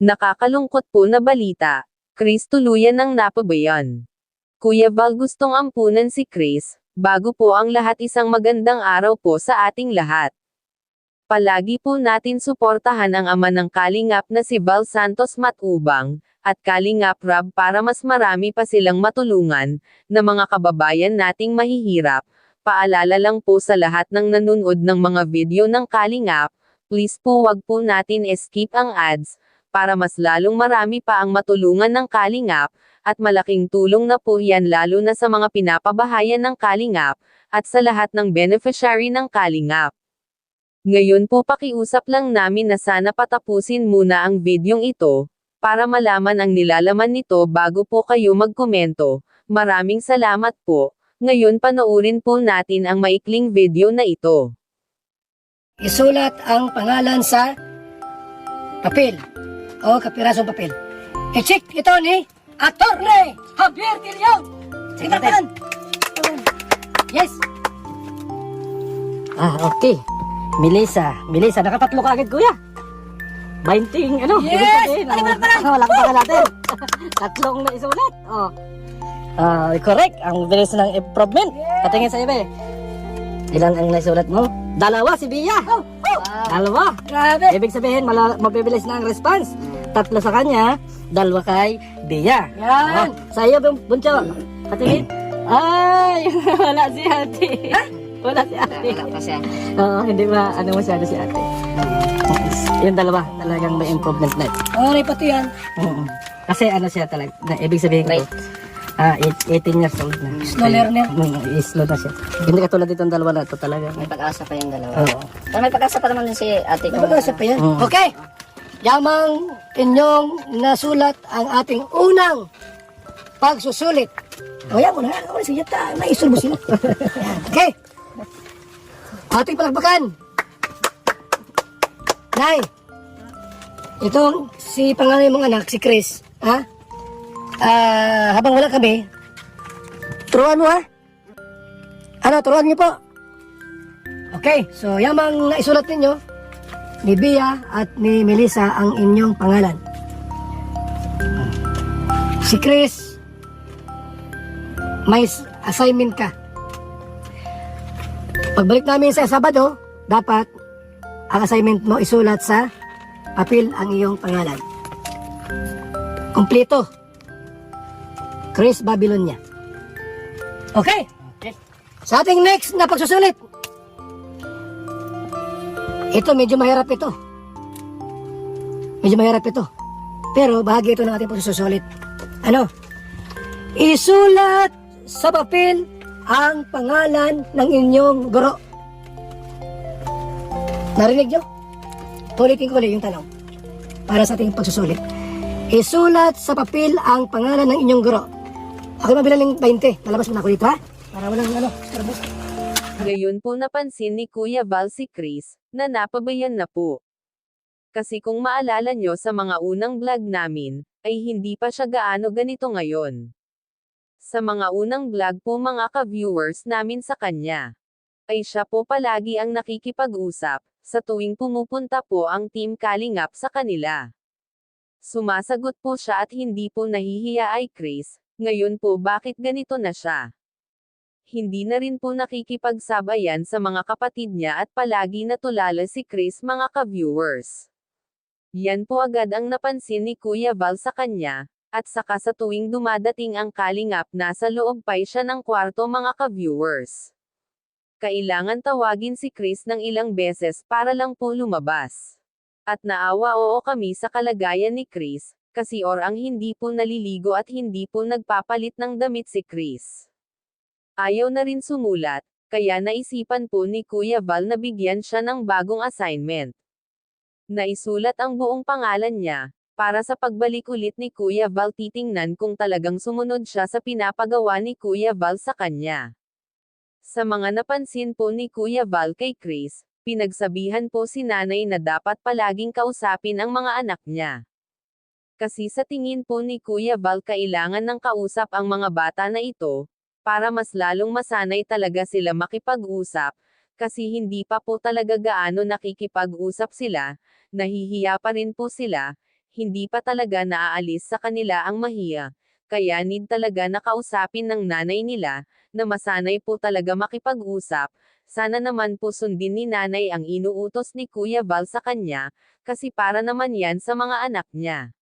Nakakalungkot po na balita. Chris tuluyan ng napabayan. Kuya Val gustong ampunan si Chris. Bago po ang lahat, isang magandang araw po sa ating lahat. Palagi po natin suportahan ang ama ng Kalingap na si Val Santos Matubang, at Kalingap Rob para mas marami pa silang matulungan, na mga kababayan nating mahihirap. Paalala lang po sa lahat ng nanonood ng mga video ng Kalingap, please po wag po natin skip ang ads, para mas lalong marami pa ang matulungan ng Kalingap, at malaking tulong na po yan lalo na sa mga pinapabahayan ng Kalingap, at sa lahat ng beneficiary ng Kalingap. Ngayon po pakiusap lang namin na sana patapusin muna ang videong ito, para malaman ang nilalaman nito bago po kayo magkomento. Maraming salamat po. Ngayon panoorin po natin ang maikling video na ito. Isulat ang pangalan sa papel o kapirasong papel. I-check ito ni Attorney Javier Quilion. Sige natin. Yes. Okay. Melissa, nakatatlo ka agad, kuya. 20, ano? Yes! Wala ko pa natin. Tatlong na isulat. Correct. Ang bilis ng improvement. Patingin sa iba eh. Ilan ang naisulat mo? Dalawa si Bia. Dalawa. Grabe. Ibig sabihin, mabibilis na ang response. Tatlo sa kanya, dalawa kay Bia. Yan. Sa iyo, Buncho. Patingin. Ay, wala si ate. Wala si ate. Wala pa siya. Oo, hindi ba, ano masyado si ate. Yung dalawa, talagang may improvement na. Okay, pati yan. Kasi ano siya talaga, ibig sabihin ko, 18 years old na. Slow learner. Slow na siya. Hindi katulad itong dalawa na ito talaga. May pag-asa pa yung dalawa. Oo. Pero may pag-asa pa naman din si ate ko. Napag-asa pa yan. Okay. Yamang inyong nasulat ang ating unang pagsusulit. O yan mo na. Sige, naisul mo sila. Okay. Ating palakpakan. Nay, itong si panganay mong anak, si Chris, ha? Habang wala kami, turuan mo ha? Ano, turuan niyo po? Okay, so yamang naisulat ninyo, ni Bia at ni Melissa ang inyong pangalan. Si Chris, may assignment ka. Pagbalik namin sa Sabado, dapat ang assignment mo isulat sa papel ang iyong pangalan. Kompleto. Chris Babylonia. Okay? Sa ating next na pagsusulit. Ito, medyo mahirap ito. Pero bahagi ito ng ating pagsusulit. Ano? Isulat sa papel ang pangalan ng inyong guro. Narinig nyo? Tulitin ko ulit yung tanong. Para sa ating pagsusulit. Isulat sa papel ang pangalan ng inyong guro. Ako mabilang 20. Lalabas mo na ako dito ha? Para walang starbus. Ngayon po napansin ni Kuya Val si Chris, na napabayan na po. Kasi kung maalala nyo sa mga unang vlog namin, ay hindi pa siya gaano ganito ngayon. Sa mga unang vlog po mga ka-viewers namin sa kanya, ay siya po palagi ang nakikipag-usap, sa tuwing pumupunta po ang Team Kalingap sa kanila. Sumasagot po siya at hindi po nahihiya ay Chris, ngayon po bakit ganito na siya? Hindi na rin po nakikipagsabayan sa mga kapatid niya at palagi natulala si Chris mga ka-viewers. Yan po agad ang napansin ni Kuya Val sa kanya, at saka sa tuwing dumadating ang Kalingap nasa loob pa siya ng kwarto mga ka-viewers. Kailangan tawagin si Chris ng ilang beses para lang po lumabas. At naawa oo kami sa kalagayan ni Chris, kasi ang hindi po naliligo at hindi po nagpapalit ng damit si Chris. Ayaw na rin sumulat, kaya naisipan po ni Kuya Val na bigyan siya ng bagong assignment. Naisulat ang buong pangalan niya, para sa pagbalik ulit ni Kuya Val titingnan kung talagang sumunod siya sa pinapagawa ni Kuya Val sa kanya. Sa mga napansin po ni Kuya Val kay Chris, pinagsabihan po si nanay na dapat palaging kausapin ang mga anak niya. Kasi sa tingin po ni Kuya Val kailangan ng kausap ang mga bata na ito, para mas lalong masanay talaga sila makipag-usap, kasi hindi pa po talaga gaano nakikipag-usap sila, nahihiya pa rin po sila, hindi pa talaga naaalis sa kanila ang mahiya. Kaya need talaga nakausapin ng nanay nila, na masanay po talaga makipag-usap. Sana naman po sundin ni nanay ang inuutos ni Kuya Val sa kanya, kasi para naman yan sa mga anak niya.